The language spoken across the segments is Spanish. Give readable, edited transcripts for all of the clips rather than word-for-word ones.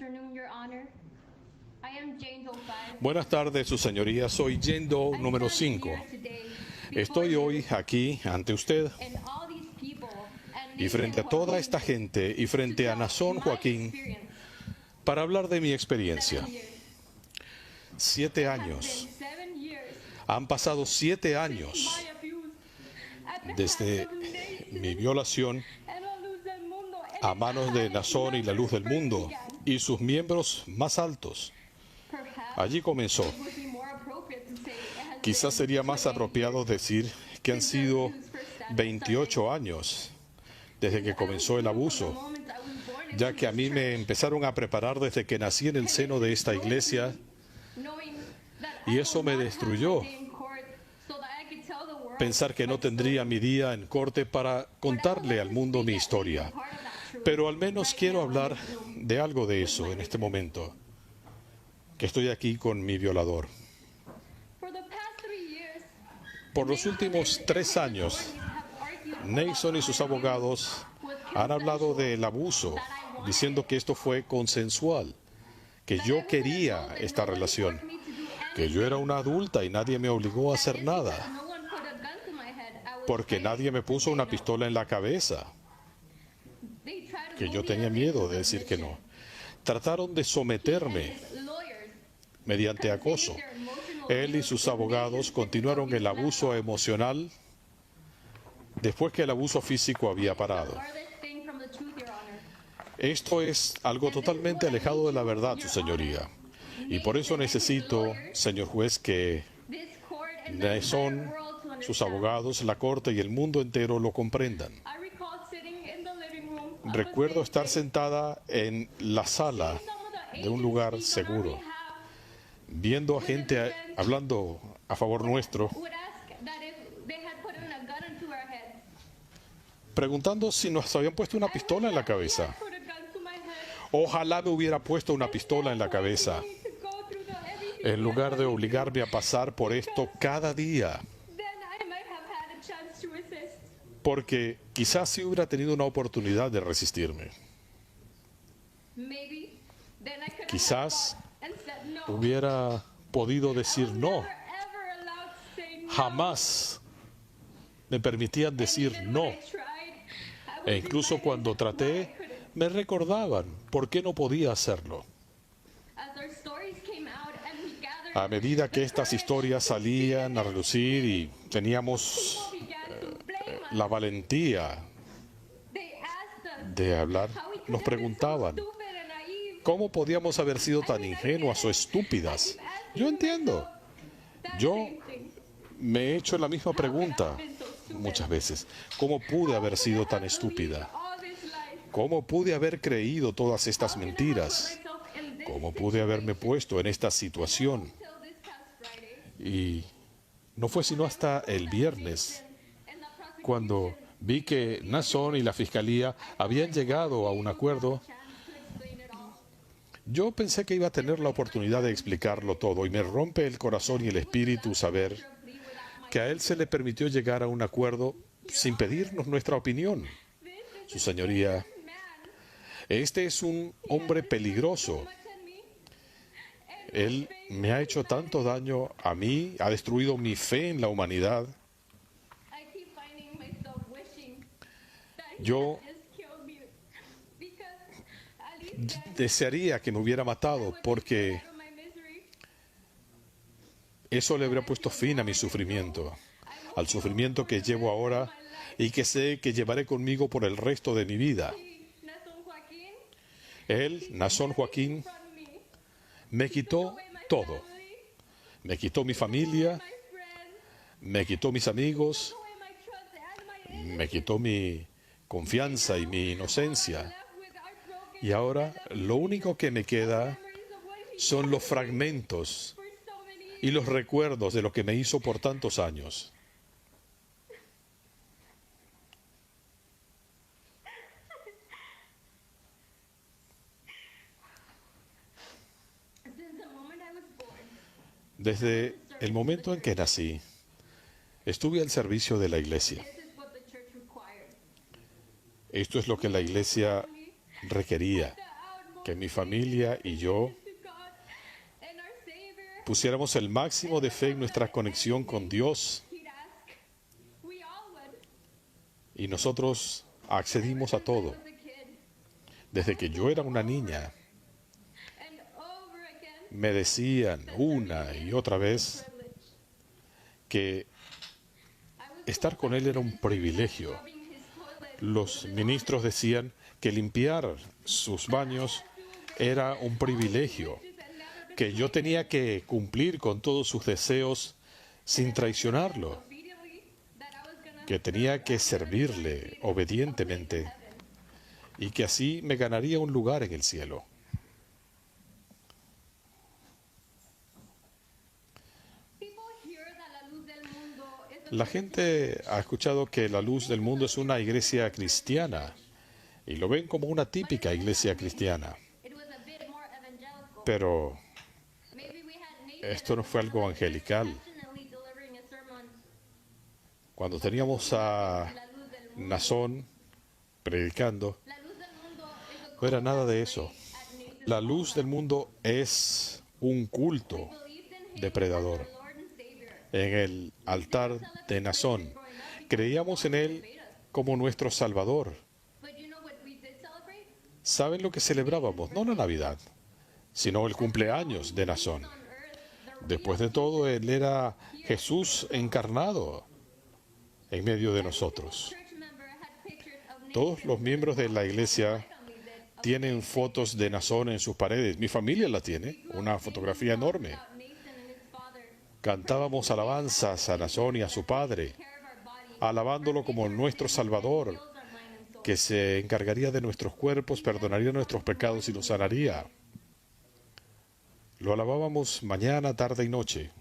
afternoon, Your Honor. I am Jane Doe 5. Buenas tardes, su señoría. Soy Jane Doe número 5. Estoy hoy aquí ante usted y frente a toda esta gente y frente a Nason Joaquín para hablar de mi experiencia. 7 años. Han pasado 7 años desde mi violación a manos de Nason y la Luz del Mundo y sus miembros más altos. Allí comenzó. Quizás sería más apropiado decir que han sido 28 años desde que comenzó el abuso, ya que a mí me empezaron a preparar desde que nací en el seno de esta iglesia y eso me destruyó. Pensar que no tendría mi día en corte para contarle al mundo mi historia. Pero al menos quiero hablar de algo de eso en este momento, que estoy aquí con mi violador. Por los últimos 3 años, Nason y sus abogados han hablado del abuso, diciendo que esto fue consensual, que yo quería esta relación, que yo era una adulta y nadie me obligó a hacer nada, porque nadie me puso una pistola en la cabeza, que yo tenía miedo de decir que no. Trataron de someterme mediante acoso. Él y sus abogados continuaron el abuso emocional después que el abuso físico había parado. Esto es algo totalmente alejado de la verdad, su señoría. Y por eso necesito, señor juez, que Nason, sus abogados, la corte y el mundo entero lo comprendan. Recuerdo estar sentada en la sala de un lugar seguro, viendo a gente hablando a favor nuestro, preguntando si nos habían puesto una pistola en la cabeza. Ojalá me hubiera puesto una pistola en la cabeza, en lugar de obligarme a pasar por esto cada día. Porque quizás sí hubiera tenido una oportunidad de resistirme. Quizás hubiera podido decir no. Jamás me permitían decir no. E incluso cuando traté, me recordaban por qué no podía hacerlo. A medida que estas historias salían a relucir y teníamos la valentía de hablar, nos preguntaban cómo podíamos haber sido tan ingenuas o estúpidas. Yo entiendo. Yo me he hecho la misma pregunta muchas veces. ¿Cómo pude haber sido tan estúpida? ¿Cómo pude haber creído todas estas mentiras? ¿Cómo pude haberme puesto en esta situación? Y no fue sino hasta el viernes cuando vi que Nason y la fiscalía habían llegado a un acuerdo. Yo pensé que iba a tener la oportunidad de explicarlo todo y me rompe el corazón y el espíritu saber que a él se le permitió llegar a un acuerdo sin pedirnos nuestra opinión. Su señoría, este es un hombre peligroso. Él me ha hecho tanto daño a mí, ha destruido mi fe en la humanidad. Yo desearía que me hubiera matado porque eso le habría puesto fin a mi sufrimiento, al sufrimiento que llevo ahora y que sé que llevaré conmigo por el resto de mi vida. Él, Nason Joaquín, me quitó todo. Me quitó mi familia, me quitó mis amigos, me quitó mi confianza y mi inocencia. Y ahora lo único que me queda son los fragmentos y los recuerdos de lo que me hizo por tantos años. Desde el momento en que nací, estuve al servicio de la iglesia. Esto es lo que la iglesia requería. que mi familia y yo pusiéramos el máximo de fe en nuestra conexión con Dios, y nosotros accedimos a todo. Desde que yo era una niña, me decían una y otra vez que estar con Él era un privilegio. Los ministros decían que limpiar sus baños era un privilegio, que yo tenía que cumplir con todos sus deseos sin traicionarlo, que tenía que servirle obedientemente y que así me ganaría un lugar en el cielo. La gente ha escuchado que la Luz del Mundo es una iglesia cristiana y lo ven como una típica iglesia cristiana. Pero esto no fue algo angelical. Cuando teníamos a Nazón predicando, no era nada de eso. La Luz del Mundo es un culto depredador. En el altar de Nazón creíamos en él como nuestro Salvador. ¿Saben lo que celebrábamos? No la Navidad, sino el cumpleaños de Nazón. Después de todo, él era Jesús encarnado en medio de nosotros. Todos los miembros de la iglesia tienen fotos de Nazón en sus paredes. Mi familia la tiene, una fotografía enorme. Cantábamos alabanzas a Nazón y a su padre, alabándolo como nuestro Salvador, que se encargaría de nuestros cuerpos, perdonaría nuestros pecados y los sanaría. Lo alabábamos mañana, tarde y noche.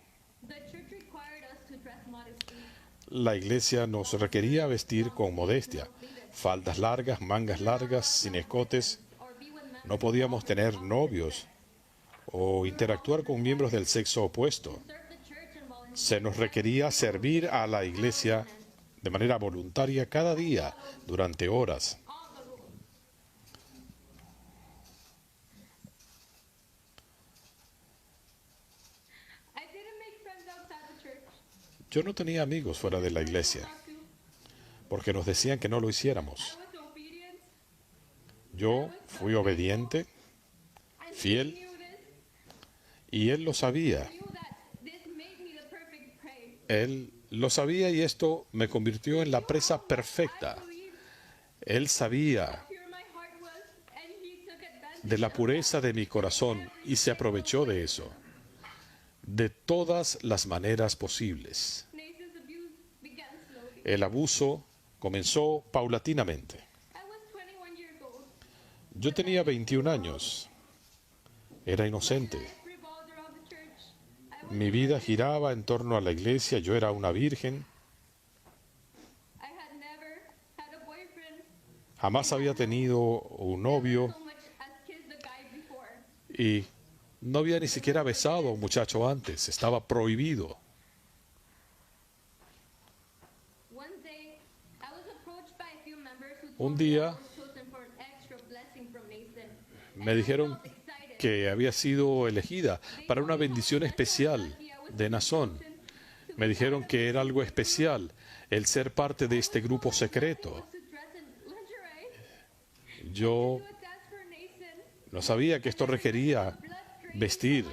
La iglesia nos requería vestir con modestia, faldas largas, mangas largas, sin escotes. No podíamos tener novios o interactuar con miembros del sexo opuesto. Se nos requería servir a la iglesia de manera voluntaria cada día, durante horas. Yo no tenía amigos fuera de la iglesia, porque nos decían que no lo hiciéramos. Yo fui obediente, fiel, y él lo sabía. Él lo sabía y esto me convirtió en la presa perfecta. Él sabía de la pureza de mi corazón y se aprovechó de eso, de todas las maneras posibles. El abuso comenzó paulatinamente. Yo tenía 21 años. Era inocente. Mi vida giraba en torno a la iglesia. Yo era una virgen. Jamás había tenido un novio y no había ni siquiera besado a un muchacho antes. Estaba prohibido. Un día me dijeron que había sido elegida para una bendición especial de Nazón. Me dijeron que era algo especial el ser parte de este grupo secreto. Yo no sabía que esto requería vestir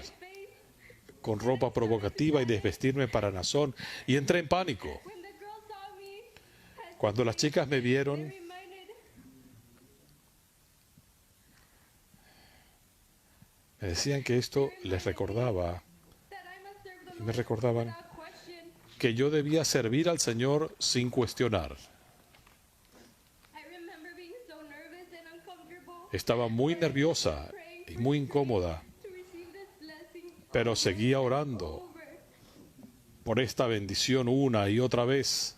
con ropa provocativa y desvestirme para Nazón, y entré en pánico. Cuando las chicas me vieron, me decían que esto les recordaba, y me recordaban que yo debía servir al Señor sin cuestionar. Estaba muy nerviosa y muy incómoda, pero seguía orando por esta bendición una y otra vez.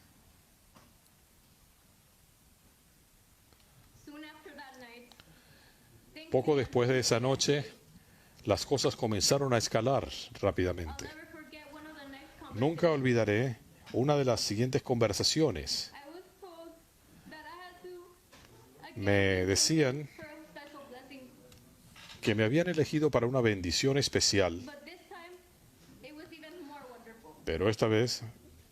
Poco después de esa noche, las cosas comenzaron a escalar rápidamente. Nunca olvidaré una de las siguientes conversaciones. Me decían que me habían elegido para una bendición especial, But this time, it was even more wonderful. pero esta vez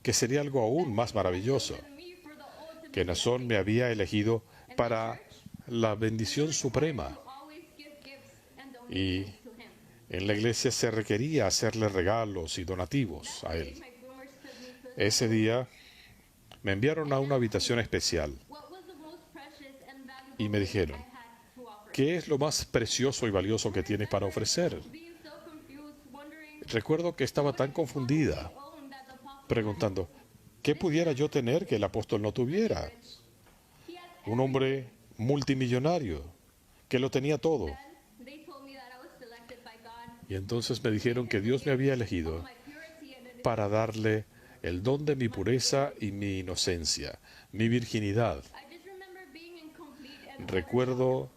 que sería algo aún más maravilloso, And me for the ultimate que Nazón me había elegido para la bendición suprema. to always give gifts and Y donations to him. en la iglesia se requería hacerle regalos y donativos a él. My groomers took me to Ese día me enviaron a una habitación especial what was the most precious and valuable y me gift dijeron, I had to offer. ¿qué es lo más precioso y valioso que tienes para ofrecer? Being so confused, wondering Recuerdo que estaba tan confundida, own that the apostle preguntando, ¿qué pudiera yo tener que el apóstol no tuviera? he had. Un hombre multimillonario, que lo tenía todo. They told me that I was selected by God, Y entonces me dijeron que Dios me había elegido my purity and para darle el don de mi pureza y mi inocencia, mi virginidad. I just remember being in complete and Recuerdo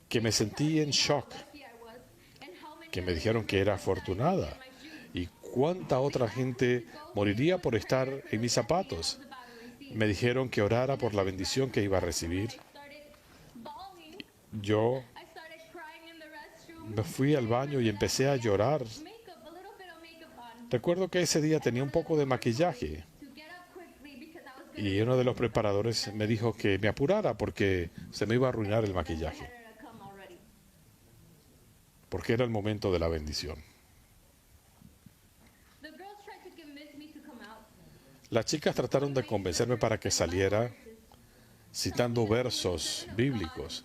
que me sentí en shock, lucky I was, and how many que me dijeron que era afortunada y cuánta otra gente moriría por estar en mis zapatos. about to receive. Me dijeron que orara por la bendición que iba a recibir. Started bawling. Yo I started crying in the restroom. me fui al baño y empecé a llorar. Makeup, a little bit of makeup on Recuerdo que ese día tenía un poco de maquillaje to get up quickly because I was gonna y uno de los preparadores me dijo que me apurara porque se me iba a arruinar el maquillaje, get her to come already. porque era el momento de la bendición. The girls tried to convince me to come out. Las chicas trataron de convencerme para que saliera, citando versos bíblicos,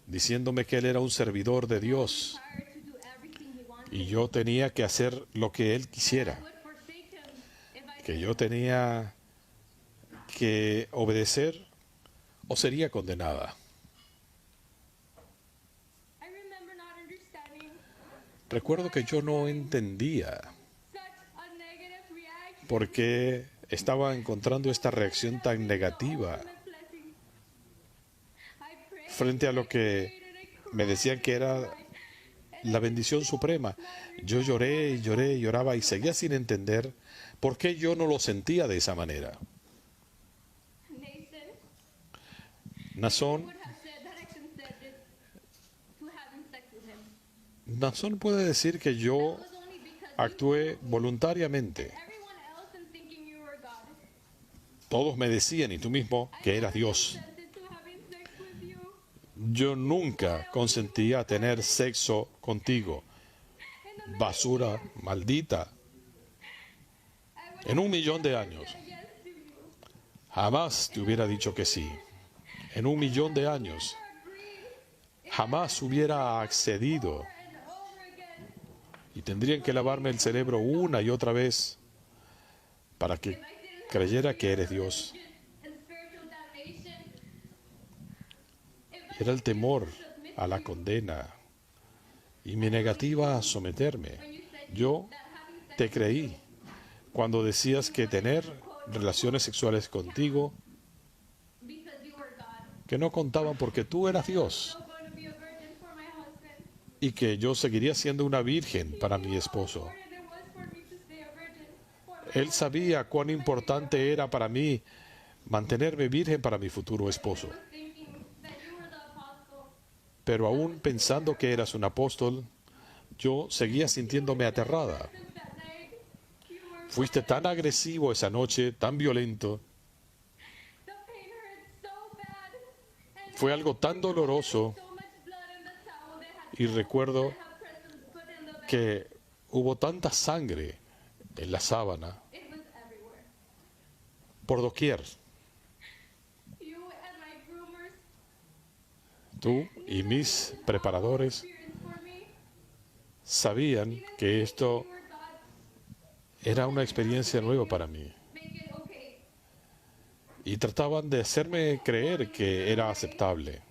diciéndome que él era un servidor de Dios Tired to do everything he wanted. y yo tenía que hacer lo que él quisiera, I would forsake him if I que yo tenía que obedecer o sería condenada. I remember not understanding Recuerdo que yo no entendía such a negative reaction. por qué estaba encontrando esta reacción tan negativa Ultimate blessing. I prayed frente a lo que me decían que era la bendición suprema. Yo lloré y lloré y lloraba y seguía sin entender por qué yo no lo sentía de esa manera. Nathan Nazón, would have said that I consented to having sex with him. Nazón puede decir que yo It was only because actué voluntariamente. everyone else in thinking you were God. Todos me decían, y tú mismo, que eras Dios. Consented to having sex with you. Yo nunca consentí a tener sexo contigo. Basura maldita. En 1.000.000 de años. Yes to you. Jamás te hubiera dicho que sí. En 1.000.000 de años. Agreed Jamás hubiera accedido. and over again. Y tendrían que lavarme el cerebro una y otra vez para que creyera que eres Dios. And spiritual damnation. Era el temor a la condena y mi negativa a someterme. Yo te creí cuando decías que tener relaciones sexuales contigo Because you were God. que no contaban porque tú eras Dios I'm going to be a virgin for my husband. y que yo seguiría siendo una virgen para mi esposo. Important it was for me to stay a virgin. For my Él sabía cuán importante era para mí mantenerme virgen para mi futuro esposo. thinking that you were the apostle. Pero aún pensando que eras un apóstol, yo seguía sintiéndome aterrada. That night, you were. Fuiste tan agresivo esa noche, tan violento. The pain hurt so bad. And Fue algo tan doloroso so much blood in the towel they had y recuerdo have presents put in the bed. que hubo tanta sangre en la sábana It was everywhere. por doquier. You and my groomers Tú y mis preparadores experienced for me. sabían que esto You were God. era una experiencia nueva para mí Make it okay. y trataban de hacerme creer que era aceptable.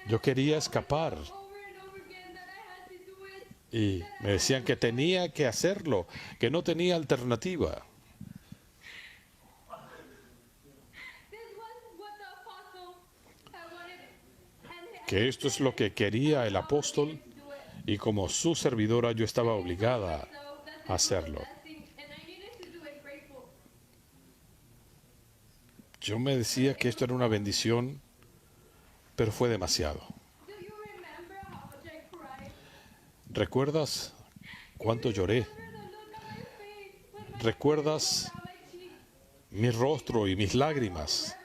Yo quería escapar Over and over again that I had to do it. y me decían que tenía que hacerlo, que no tenía alternativa. This was what the apostle had wanted. And Que esto es lo que quería el apóstol do it. y como su servidora yo estaba obligada So that's a hacerlo. blessing. And I needed to do it grateful. Yo me decía que esto era una bendición, pero fue demasiado. Do you remember how much ¿Recuerdas cuánto lloré? ¿Recuerdas mi rostro y mis lágrimas?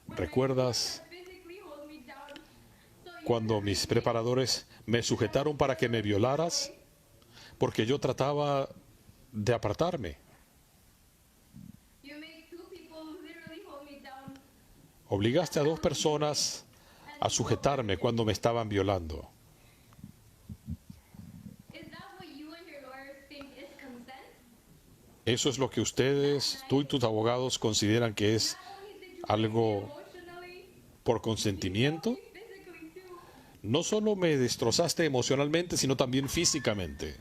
¿Recuerdas cuando mis preparadores me sujetaron para que me violaras? Porque yo trataba de apartarme. Obligaste a 2 personas a sujetarme cuando me estaban violando. ¿Eso es lo que ustedes, tú y tus abogados, consideran que es algo por consentimiento? No solo me destrozaste emocionalmente, sino también físicamente.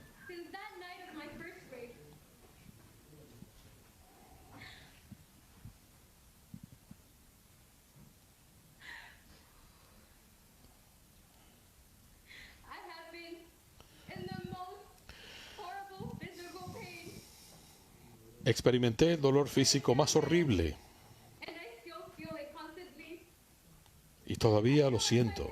Experimenté el dolor físico más horrible y todavía lo siento.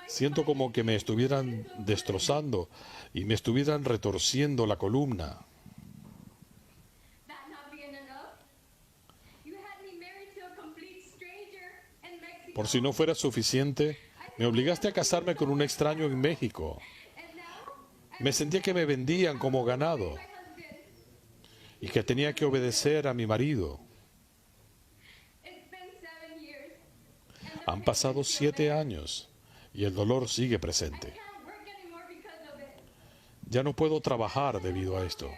Siento como que me estuvieran destrozando y me estuvieran retorciendo la columna. Por si no fuera suficiente, me obligaste a casarme con un extraño en México. Me sentía que me vendían como ganado y que tenía que obedecer a mi marido. Han pasado 7 años y el dolor sigue presente. Ya no puedo trabajar debido a esto.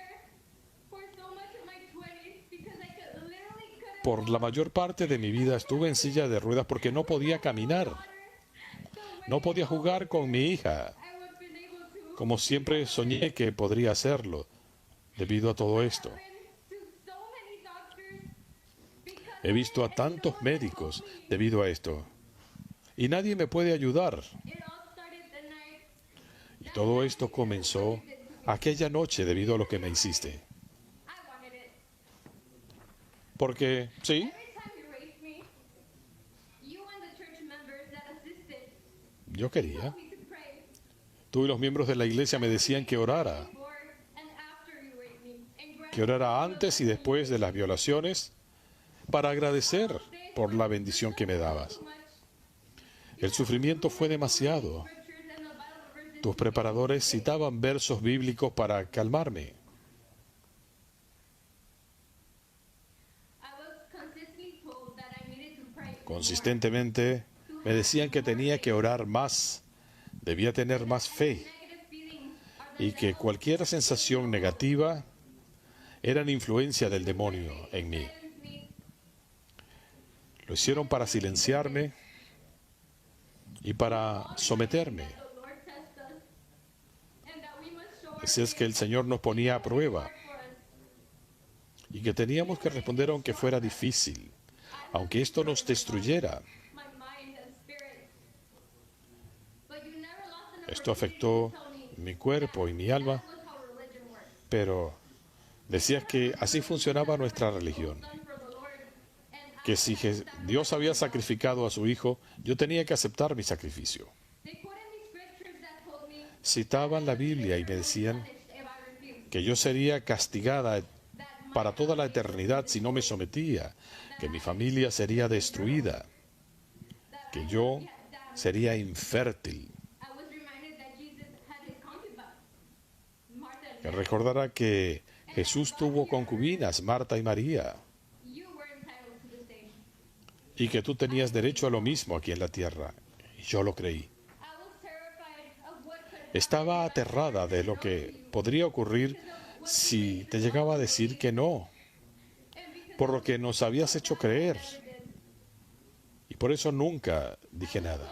Por la mayor parte de mi vida estuve en silla de ruedas porque no podía caminar. No podía jugar con mi hija, como siempre soñé que podría hacerlo, debido a todo esto. He visto a tantos médicos debido a esto, y nadie me puede ayudar. Y todo esto comenzó aquella noche debido a lo que me hiciste. Porque, sí, yo quería. Tú y los miembros de la iglesia me decían que orara antes y después de las violaciones para agradecer por la bendición que me dabas. El sufrimiento fue demasiado. Tus preparadores citaban versos bíblicos para calmarme. Consistentemente me decían que tenía que orar más, debía tener más fe y que cualquier sensación negativa era influencia del demonio en mí. Lo hicieron para silenciarme y para someterme. Así es que el Señor nos ponía a prueba y que teníamos que responder aunque fuera difícil, aunque esto nos destruyera. Esto afectó mi cuerpo y mi alma, pero decías que así funcionaba nuestra religión. Que si Dios había sacrificado a su Hijo, yo tenía que aceptar mi sacrificio. Citaban la Biblia y me decían que yo sería castigada para toda la eternidad si no me sometía, que mi familia sería destruida, que yo sería infértil. Que recordara que Jesús tuvo concubinas, Marta y María, y que tú tenías derecho a lo mismo aquí en la tierra. Y yo lo creí. Estaba aterrada de lo que podría ocurrir si te llegaba a decir que no, por lo que nos habías hecho creer. Y por eso nunca dije nada.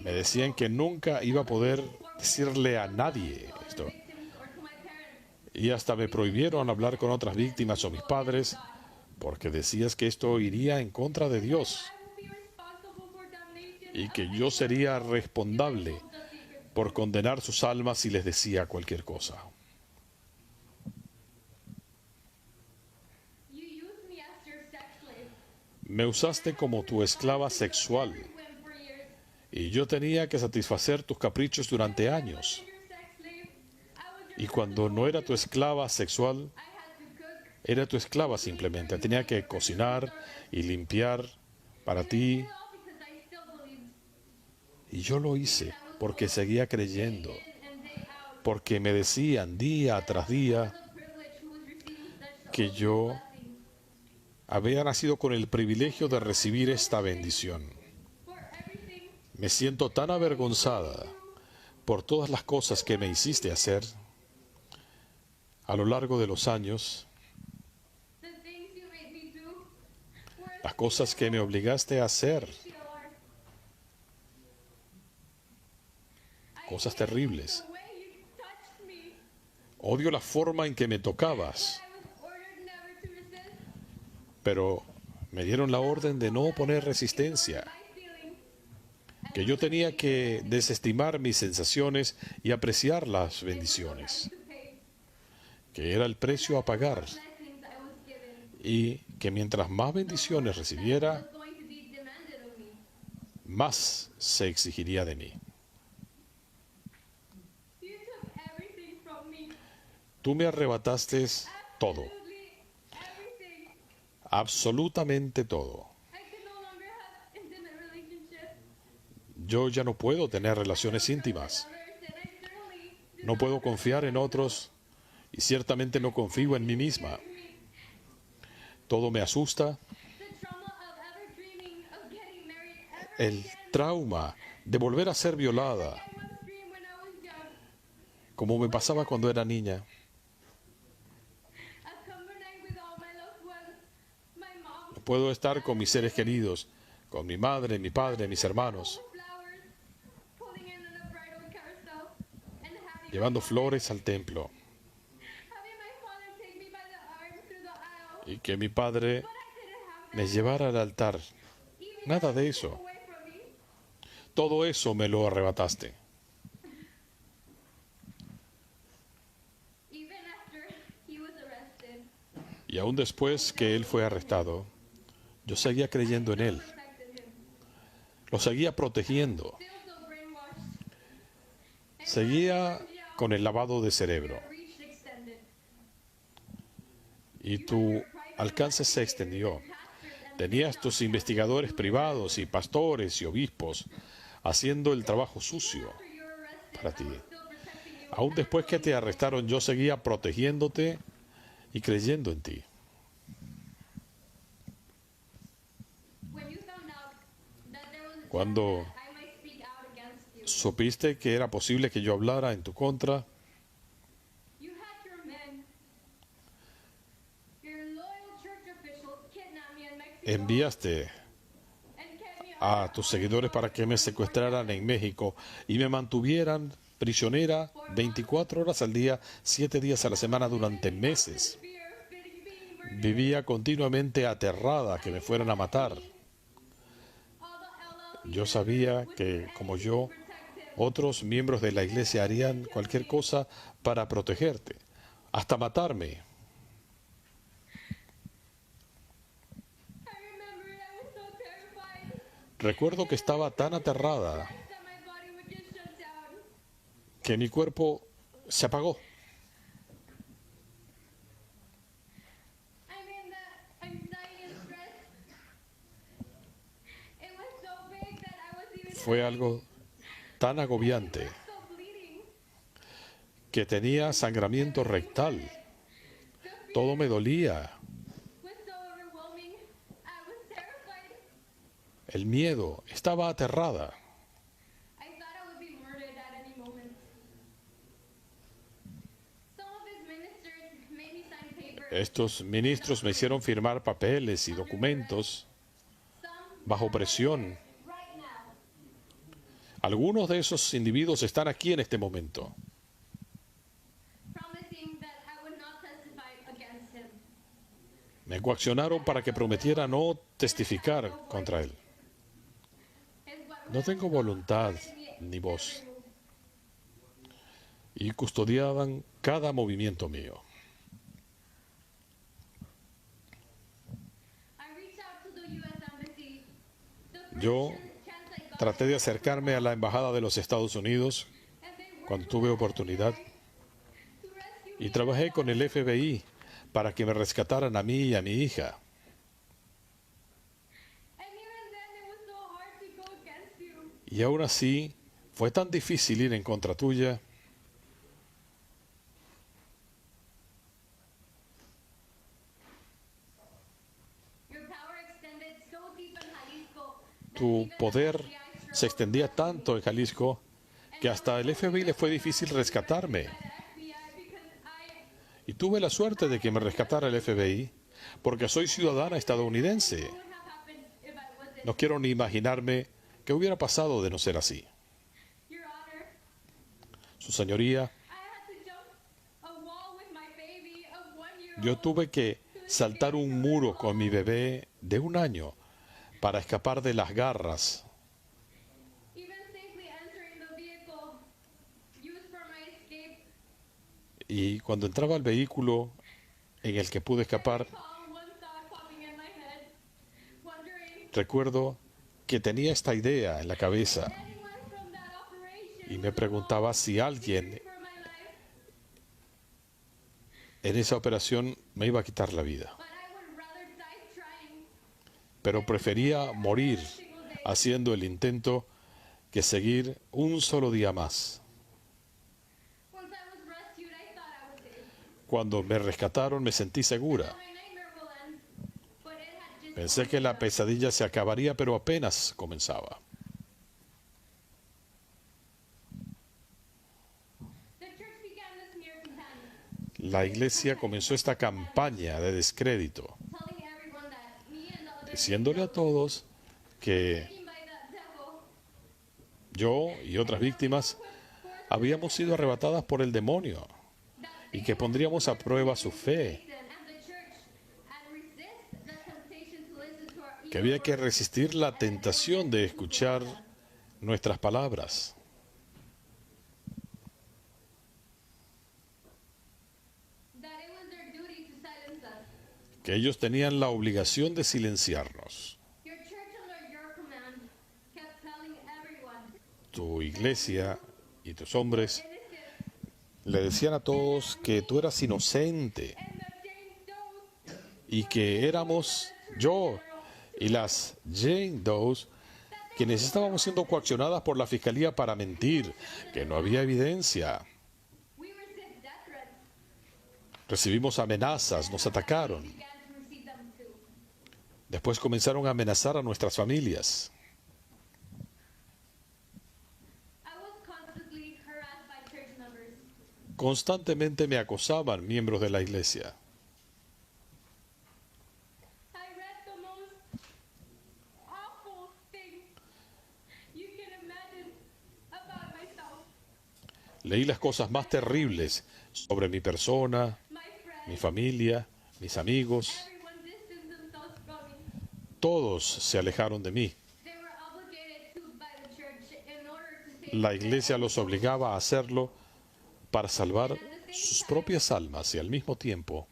Me decían que nunca iba a poder decirle a nadie esto. Y hasta me prohibieron hablar con otras víctimas o mis padres, porque decías que esto iría en contra de Dios y que yo sería responsable por condenar sus almas y les decía cualquier cosa. You used me as your sex slave. Me usaste como tu esclava sexual Every whim for years. y yo tenía que satisfacer tus caprichos durante I años. wasn't your sex slave. I was your Y cuando no era tu esclava sexual, I had to cook. era tu esclava simplemente. Tenía que cocinar y limpiar para ti. All because I still believed Y yo lo hice porque seguía creyendo. in and day out. Porque me decían día tras día The privilege who was receiving such que yo blessings. había nacido con el privilegio de recibir esta bendición. For everything Me siento tan avergonzada por todas las cosas que me hiciste hacer a lo largo de los años, the things you made me do were las cosas que me obligaste a hacer, CLR. cosas terribles. The way you touched me. Odio la forma en que me tocabas, I was ordered never to resist. pero me dieron la orden de no poner resistencia, My feelings. que yo tenía que desestimar mis sensaciones y apreciar las bendiciones, To pay. que era el precio a pagar, Blessings I was given. y que mientras más bendiciones recibiera, Was going to be demanded of me. más se exigiría de mí. You took everything from me. Tú me arrebataste todo, Absolutely everything. absolutamente todo. I can no longer have intimate relationships Yo ya no puedo tener relaciones íntimas, with others, and I certainly do no puedo confiar en otros y ciertamente no confío en mí misma. me. Todo me asusta. The trauma of ever dreaming of getting married ever El again. trauma de volver a ser violada, I once dreamed when I was young. como me pasaba cuando era niña. Accompanied with all my loved ones. My mom. Puedo estar con mis seres queridos, con mi madre, mi padre, mis hermanos, Flowers. Pulling in on a bridal carousel. And llevando flores al templo, having my father take me by the arm through the aisle. y que mi padre But I didn't have me llevara al altar. that. Even Nada de eso. away from me. Todo eso me lo arrebataste. Even after he was arrested. Y aún después que él fue arrestado, yo seguía creyendo en él. Protected him. Lo seguía protegiendo. Still so brainwashed. Seguía con el lavado de cerebro. Reach extended. Y tu alcance se extendió. Tenías tus investigadores privados y pastores y obispos haciendo el trabajo sucio After you were arrested, para ti. still protecting you. Aún después que te arrestaron, yo seguía protegiéndote y creyendo en ti. When you found out that there was a Cuando chance that I might speak out against you, supiste que era posible que yo hablara en tu contra, you had your men, your loyal church officials, kidnap me in Mexico enviaste and kept me a tus seguidores para que me secuestraran en México y me mantuvieran prisionera 24 horas al día, 7 días a la semana durante meses. fear of being murdered. Vivía continuamente aterrada que me fueran a matar. All the LLC Yo sabía que, como yo, protect him. otros miembros de la iglesia harían cualquier cosa para protegerte, hasta matarme. I remember I was so terrified Recuerdo que estaba tan aterrada that my body would just shut down. que mi cuerpo se apagó. I mean, the anxiety and stress. It was so big that I was even Fue algo tan agobiante still bleeding. que tenía sangramiento rectal. Todo me dolía. Was so overwhelming. I was terrified. El miedo, estaba aterrada. I thought I would be murdered at any moment. Some of his ministers made me sign papers. Estos ministros me hicieron firmar papeles y documentos Some bajo presión. right now. Algunos de esos individuos están aquí en este momento, Promising that I would not testify against him. me coaccionaron para que prometiera no testificar contra él. Is what No tengo voluntad ni voz. y custodiaban cada movimiento mío. I reached out to the U.S. Embassy. The first Yo chance I got, traté de acercarme a la Embajada de los Estados Unidos and they worked cuando with tuve the oportunidad FBI to rescue y me. trabajé con el FBI para que me rescataran a mí y a mi hija. And even then, it was so hard to go against you. Y aún así, fue tan difícil ir en contra tuya. Your power extended so deep in Jalisco that Tu even the poder FBI struggled se extendía tanto en Jalisco que hasta el FBI le fue difícil rescatarme. by the FBI because Y tuve la suerte de que me rescatara el FBI porque soy ciudadana estadounidense. what would have happened if I wasn't. No quiero ni imaginarme qué hubiera pasado de no ser así. Your Honor, Su señoría, I had to jump a wall with my baby of 1 year yo old. tuve que saltar un muro con mi bebé de 1 año para escapar de las garras. Even safely entering the vehicle used for my escape, Y cuando entraba al vehículo en el que pude escapar, recall one thought popping in my head, wondering recuerdo que tenía esta idea en la cabeza anyone from that operation y me preguntaba si alguien for my life, en esa operación me iba a quitar la vida. but I would rather die trying. Pero prefería morir haciendo el intento que seguir un solo día más. Once I was rescued, I thought I was safe. Cuando me rescataron me sentí segura. My nightmare will end, but it had just Pensé que la pesadilla se acabaría, pero apenas comenzaba. the church began this smear campaign, La iglesia comenzó esta campaña de descrédito, telling everyone that me and the other diciéndole a todos que taken by that devil yo y otras víctimas habíamos sido arrebatadas por el demonio y que pondríamos a prueba su fe, and the church and resist the temptation to listen to our que había que resistir la tentación de escuchar nuestras palabras. that it was their duty to silence us. Que ellos tenían la obligación de silenciarnos. Your church under your command kept telling everyone Tu iglesia y tus hombres innocent le decían a todos que tú eras inocente and that Jane Doe y que éramos yo y las Jane Does quienes estábamos siendo coaccionadas por la fiscalía para mentir, que no había evidencia. we received death threats. Recibimos amenazas, nos atacaron. Began to receive them too. Después comenzaron a amenazar a nuestras familias. I was constantly harassed by church members. Constantemente me acosaban miembros de la iglesia. I read the most awful things you can imagine about myself, Leí las cosas más terribles sobre mi persona, my friends. mi familia, mis amigos. Everyone distanced themselves from me. Todos se alejaron de mí. They were obligated to by the church in order to save La iglesia los obligaba a hacerlo para salvar sus propias almas y al mismo tiempo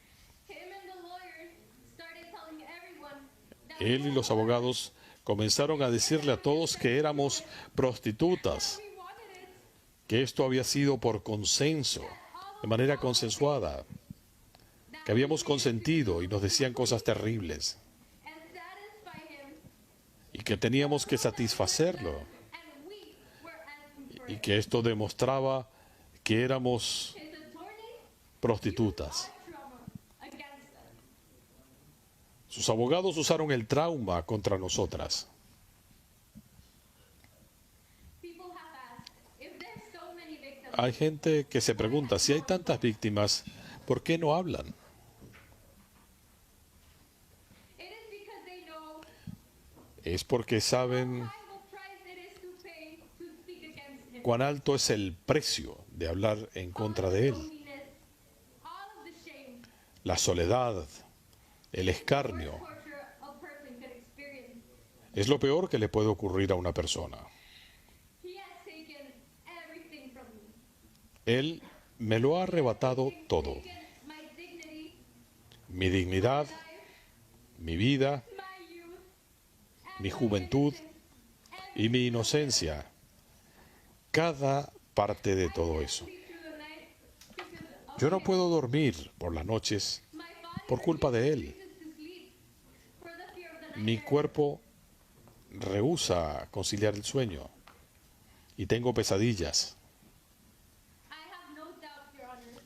him and the lawyers started telling everyone that él y los abogados comenzaron a decirle a todos que éramos prostitutas, we wanted it. que esto había sido por consenso, de manera consensuada, que habíamos consentido y nos decían cosas terribles And satisfy him, y que teníamos que satisfacerlo and we were asking for y it. que esto demostraba que éramos His attorneys prostitutas. trauma against us. Sus abogados usaron el trauma contra nosotras. People have asked if there's so many victims. Hay gente que se pregunta, si hay tantas víctimas, ¿por qué no hablan? It is because they know Es porque saben how high of a price it is to pay to speak against him. cuán alto es el precio de hablar en contra de él. Loneliness, all of the shame, La soledad, el escarnio, torture a person can experience. es lo peor que le puede ocurrir a una persona. He has taken everything from me. Él me lo ha arrebatado todo. taken my dignity, Mi dignidad, life, mi vida, my youth, and mi my juventud innocence. y mi inocencia. Cada parte de todo eso. Sleep through the night because of Yo no puedo dormir por las noches my body por culpa de él. refuses to sleep for the fear of the Mi nightmare. cuerpo rehúsa conciliar el sueño y tengo pesadillas. I have no doubt, Your Honor,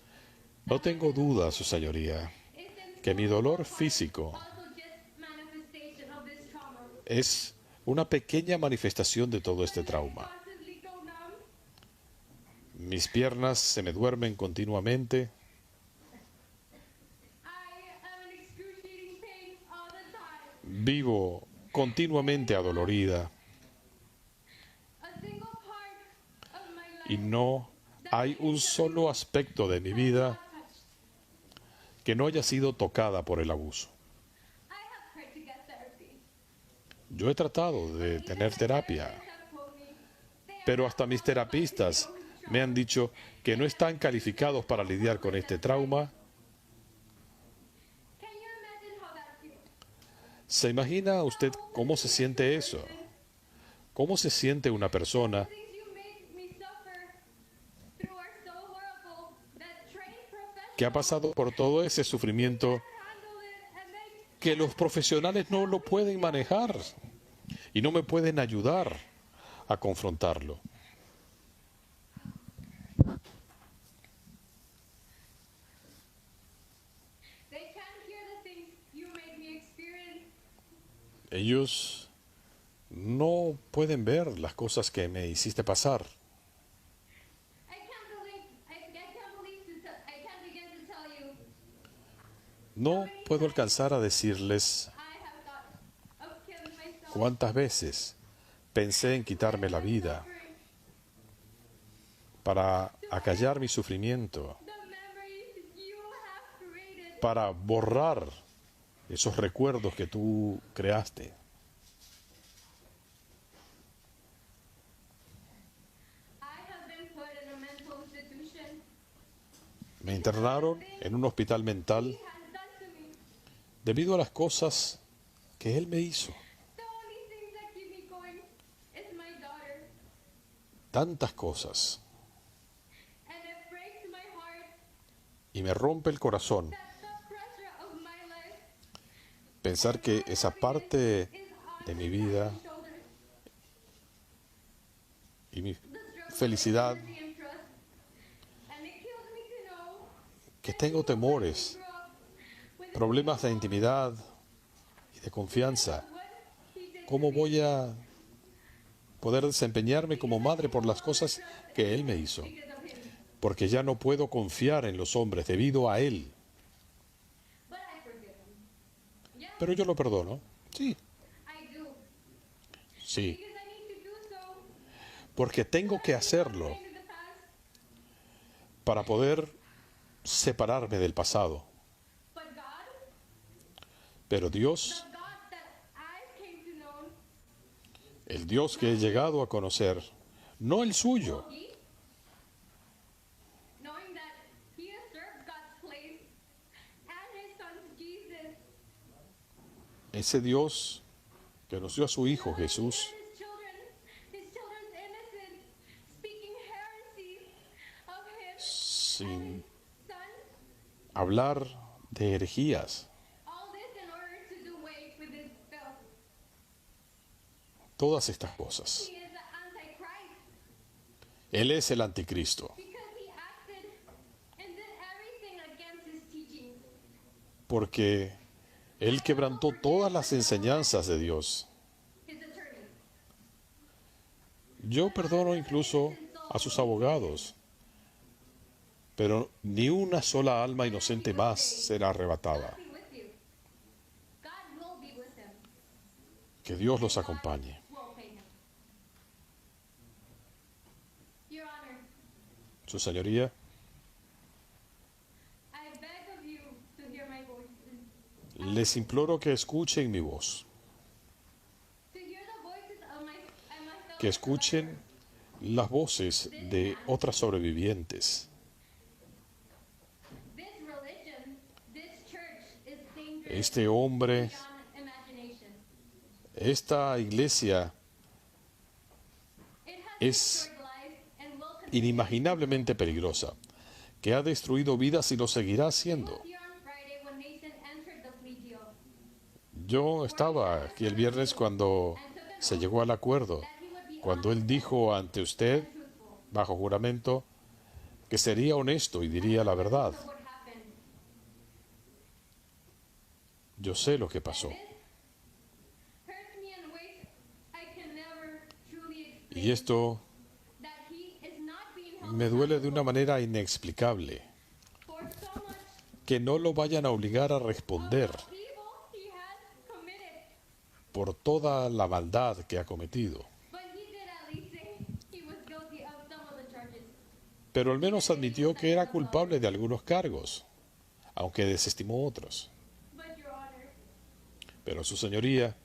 No tengo duda, Su Señoría, it's que mi dolor físico also just manifestation of this trauma. es una pequeña manifestación de todo este trauma. Constantly go numb. Mis piernas se me duermen continuamente. I am in excruciating pain all the time. Vivo continuamente adolorida A single part of my life y no hay un solo aspecto de mi vida touched. que no haya sido tocada por el abuso. I have tried to get therapy. Yo he tratado de tener terapia, Have told me they are pero hasta mis terapistas me han dicho que no están calificados para lidiar con este trauma. Can you imagine how that feels? ¿Se imagina usted cómo se siente eso? ¿Cómo se siente una persona Things you made me suffer through are so horrible that trained que ha professionals pasado por todo ese sufrimiento handle it and they que los profesionales no lo pueden manejar y no me pueden ayudar a confrontarlo? they can't hear the things you made me experience. Ellos no pueden ver las cosas que me hiciste pasar. I can't begin to tell you No puedo alcanzar a decirles I have thought of killing myself. cuántas veces pensé en quitarme la vida para acallar mi sufrimiento, The memories you have created. para borrar esos recuerdos que tú creaste. I have been put in a mental institution. Me internaron en un hospital mental He has done to me. debido a las cosas que él me hizo. The only thing that keep me going is my daughter. Tantas cosas. And it breaks my heart Y me rompe el corazón that the pressure of my life pensar que esa parte is on de mi vida my shoulders. y mi The struggle felicidad, with energy and trust. And it kills me to know que tengo temores, grew up with problemas de intimidad y de confianza. what he did. ¿Cómo voy a poder desempeñarme como madre por las cosas que él me hizo? Because of him. Porque ya no puedo confiar en los hombres debido a él. But I forgive him. Yeah, Pero yo lo perdono. Sí, I do. sí. Because I need to do so. Porque tengo que hacerlo Into the past. para poder separarme del pasado. But God, Pero Dios, the God that I came to know, el Dios que he llegado a conocer, no el suyo, he, knowing that he usurped God's place and his son Jesus, ese Dios que nos dio a su Hijo Jesús, his children's innocent, speaking heresy of him sin son, hablar de herejías, all this in order to do away with his bill. todas estas cosas. He is the Antichrist Él es el anticristo, because he acted and did everything against his teachings. porque Él quebrantó todas las enseñanzas de Dios. His attorney. Yo perdono incluso a sus abogados, pero ni una sola alma inocente más será arrebatada. Be with you. God will be with him. Que Dios los acompañe. Will pay him. Your Honor, Su Señoría, I beg of you to hear my voice. les imploro que escuchen mi voz, To hear the voices of my que escuchen las voces de otras sobrevivientes, este hombre, beyond imagination. esta iglesia It has es destroyed lives and will continue. inimaginablemente peligrosa, que ha destruido vidas y lo seguirá I haciendo. was here on Friday when Mason entered the plea deal Yo estaba aquí el viernes cuando se llegó al acuerdo, that he would be cuando él honest dijo ante usted, and truthful. bajo juramento, que sería honesto y diría la verdad. So what happened? Yo sé lo que pasó. This hurts me in ways I can never truly explain. Y esto That he is not being held me duele de una accountable manera inexplicable. for so much Que no lo vayan a obligar a responder evil he has committed. por toda la maldad que ha cometido. But he did at least say he was guilty of some of the charges. Pero al menos admitió que era culpable de algunos cargos, aunque desestimó otros. But Your Honor, Pero su señoría,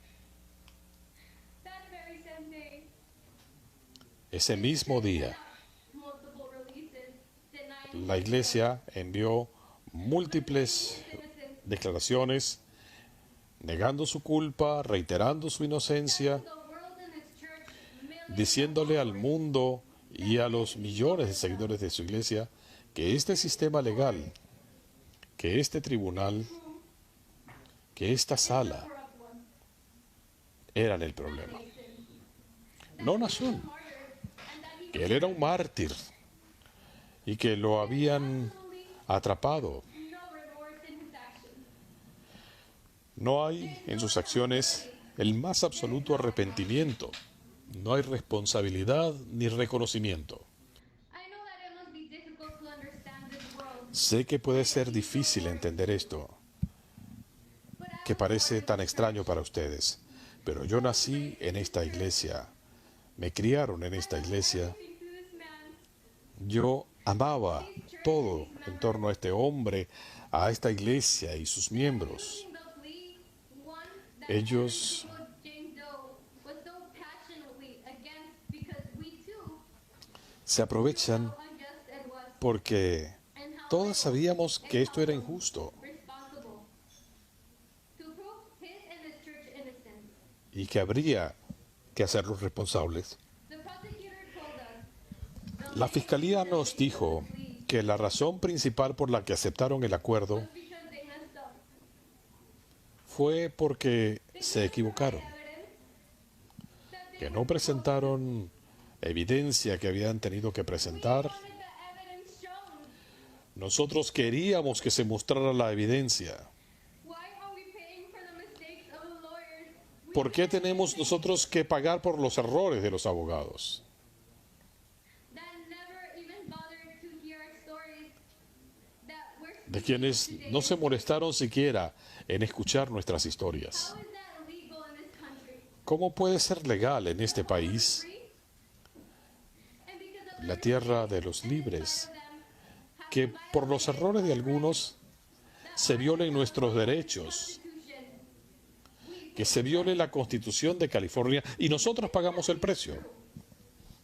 that very same day, ese mismo día, multiple releases denying la iglesia envió múltiples his innocence. declaraciones negando su culpa, reiterando su inocencia, The world and his church, millions diciéndole al mundo y a los millones de seguidores de su iglesia que este sistema legal, que este tribunal, que esta sala corrupt one. eran el problema. Mason. No Nación, Martyred, and that he que él era un mártir y que lo habían atrapado. no remorse in his actions. No hay en sus acciones el más absoluto arrepentimiento. No hay responsabilidad ni reconocimiento. I know that it must be difficult to understand this world, Sé que puede ser difícil entender esto, but I que parece tan extraño para ustedes, pero yo nací en esta iglesia, me criaron en esta iglesia, to this man, yo amaba todo en torno a este hombre, a esta iglesia y sus miembros. the plea, one that Ellos James Doe was so passionately against because we too se aprovechan how unjust it was porque and how todos sabíamos que esto era injusto responsible to prove his and his church innocent. y que habría que hacerlos responsables. The prosecutor told us La fiscalía nos dijo que la razón principal por la que aceptaron el acuerdo because they messed up. fue porque se equivocaron, Evidence that they que no presentaron evidencia que habían tenido que presentar. wanted the evidence shown. Nosotros queríamos que se mostrara la evidencia. Why are we paying for the mistakes of the lawyers? ¿Por qué tenemos nosotros que pagar por los errores de los abogados? That never even bothered to hear our stories that we're De quienes no se molestaron siquiera en escuchar nuestras historias. How is that legal in this country? ¿Cómo puede ser legal en este país, Free? And because of la tierra de los libres, que por los errores de algunos se violen nuestros derechos, que se viole la Constitución de California y nosotros pagamos el precio?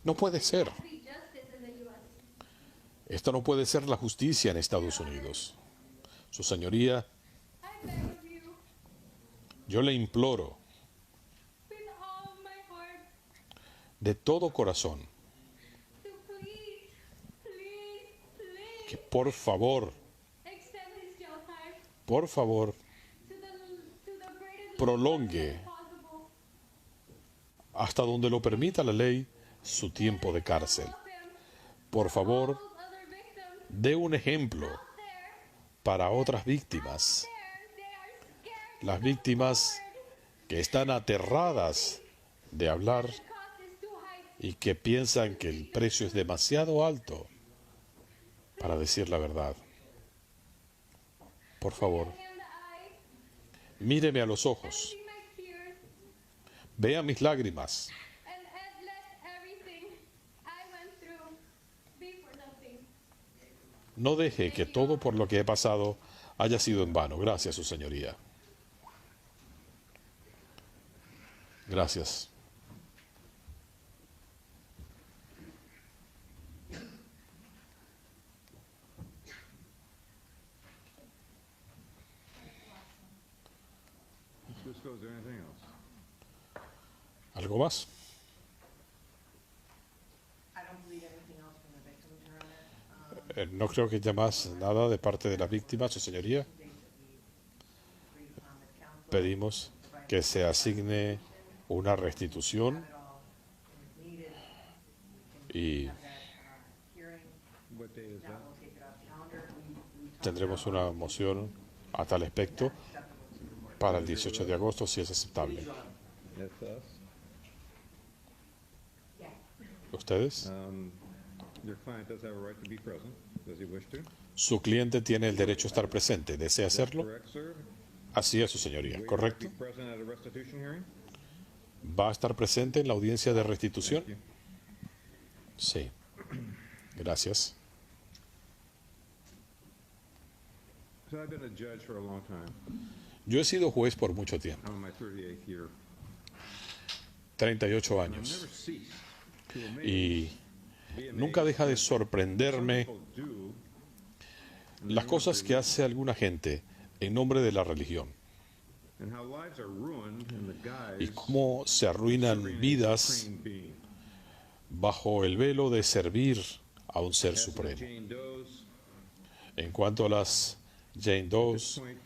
No puede ser. justice in the U.S. Esto no puede ser la justicia en Estados Unidos. Su señoría, I beg of you, yo le imploro with all my heart, de todo corazón to please, please, please que por favor, extend his jail time por favor, to the greatest prolongue possible. hasta donde lo permita la ley su tiempo de cárcel. Help him. Por favor, Those other victims dé un ejemplo there, para otras víctimas, they are scared. las víctimas que están aterradas de hablar The cost is too high. y que piensan que el precio es demasiado alto para decir la verdad. Por favor, In the eye, míreme a los ojos, see my tears, vea mis lágrimas and let everything I went through be for nothing. no deje que todo por lo que he pasado haya sido en vano. Gracias, su señoría. Gracias. So is there anything else? ¿Algo más? I don't believe anything else from the victim, Your Honor. No creo que haya más nada de parte de la víctima, su señoría. Days that we agreed upon with counsel. Pedimos que se asigne una restitución Have it all if needed. y Have that hearing. What day is That that? will take it off calendar. We talked tendremos about una moción a tal aspecto acceptable to the court. para el 18 de agosto, si es aceptable. That's us. ¿Ustedes? Your client does have a right to be present. Does he wish to? Su cliente tiene el derecho a estar presente. ¿Desea hacerlo? Correct, sir? Así es, su señoría. Will you ¿Correcto? be present at a restitution hearing? ¿Va a estar presente en la audiencia de restitución? Thank you. Sí. Gracias. So I've been a judge for a long time. Yo he sido juez por mucho tiempo, I'm in my 38th year. 38 I've never años. ceased to amaze, Y be amazed nunca deja de at what sorprenderme some people do in the las name of cosas que religion, hace alguna gente en nombre de la religión and how lives are ruined in the y guise cómo se of arruinan serving a vidas supreme being. bajo el velo de servir a un ser As to the supremo. Jane Does, En cuanto a las Jane at this Does, point,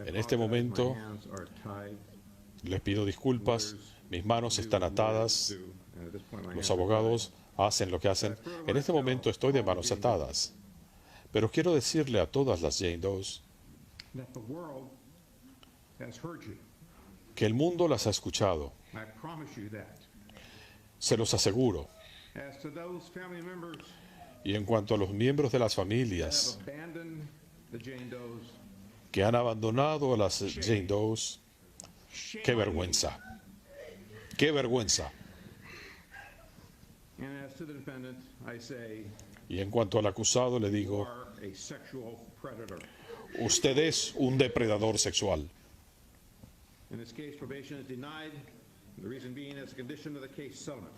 I en este apologize, momento, my hands are tied. les pido disculpas, mis manos están atadas, And at this point, my los hands are abogados hacen lo que hacen. En este momento estoy de manos atadas, pero quiero decirle a todas las Jane Does tied. That the world has heard you. que el mundo las ha escuchado, I promise you that. se los aseguro. As to those family members Y en cuanto a los miembros de las that familias have abandoned the Jane Does, que han abandonado a las Jane Does, shame qué on you. vergüenza, qué vergüenza. And as to the defendant, I say, Y en cuanto al acusado le you digo, are a sexual predator. usted es un depredador sexual. In this case, probation is denied, the reason being as a condition of the case settlement.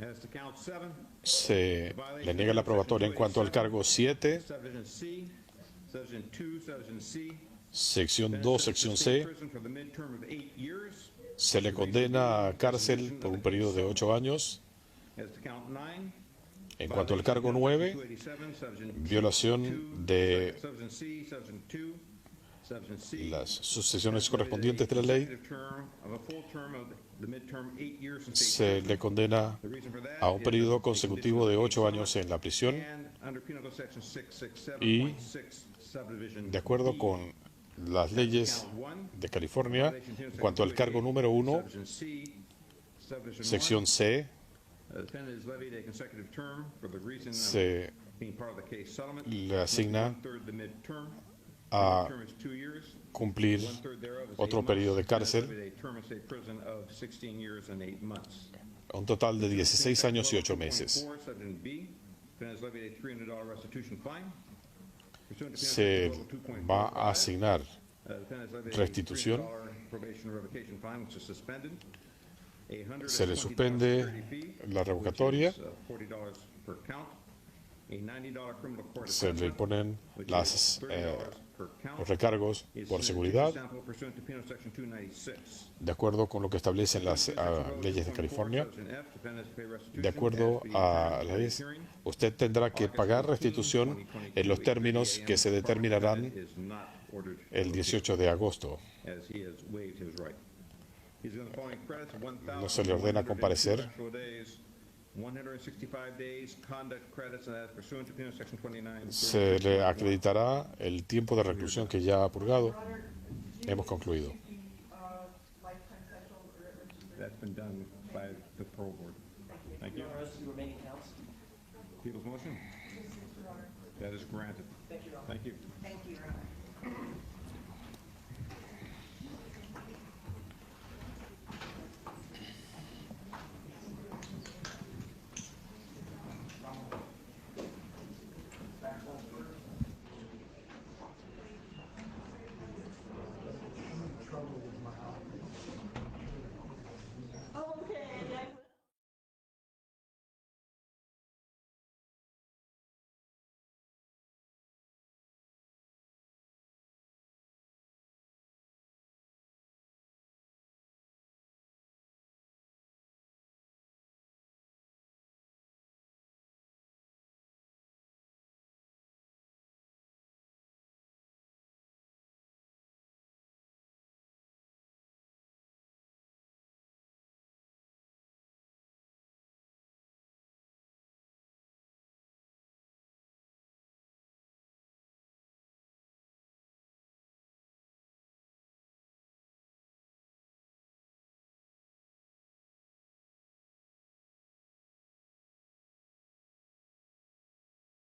As to count 7, Se le niega la probatoria en cuanto al cargo 7, subdivision C, subdivision 2, subdivision C, sección 2, sección C. prison for the midterm of 8 years. Se le condena a cárcel por un periodo de 8 años. As to count 9, En cuanto al cargo 9, 287, subdivision violación de subdivision C, subdivision 2, subdivision C. las sucesiones correspondientes de la ley, Consecutive term of a full term of the midterm 8 years in state se prison. le condena The reason for that a un is periodo a consecutivo de condition of 8 the años en la prisión, and under Penal Code Section Y 667.6 subdivision de acuerdo B. con las leyes de California. En cuanto al cargo número 1, Subdivision C, subdivision sección C, 1, the defendant is levied a consecutive term for the reason of se being part of the case settlement. le asigna One-third the midterm. a The term is 2 years. cumplir One-third thereof is otro 8 periodo de months. And is cárcel, levied a term of state prison of 16 years and 8 months. un total de 16 años y 8 meses. 2.4, subdivision B, defendant is levied a $300 restitution fine. Pursuant to Penal Se Code 2.45, va a asignar defendant is levied a restitución. $300 probation revocation fine, which is suspended. A Se le $120 suspende security fee, la revocatoria. which is, $40 per count. A $90 criminal court Se le assessment, ponen which las, is $30 per count. los recargos por seguridad, Sample pursuant to Penal Section 296. de acuerdo con lo que establecen las leyes de California. De acuerdo a las leyes, usted tendrá que pagar restitución en los términos que se determinarán el 18 de agosto. No se le ordena comparecer. Se le acreditará el tiempo de reclusión que ya ha purgado. Hemos concluido. Lifetime sexual That's been done by the parole board. Thank you. The rest of the remaining counts. People's motion? That is granted. Thank you, Your Honor. Thank you. Thank you, Your Honor.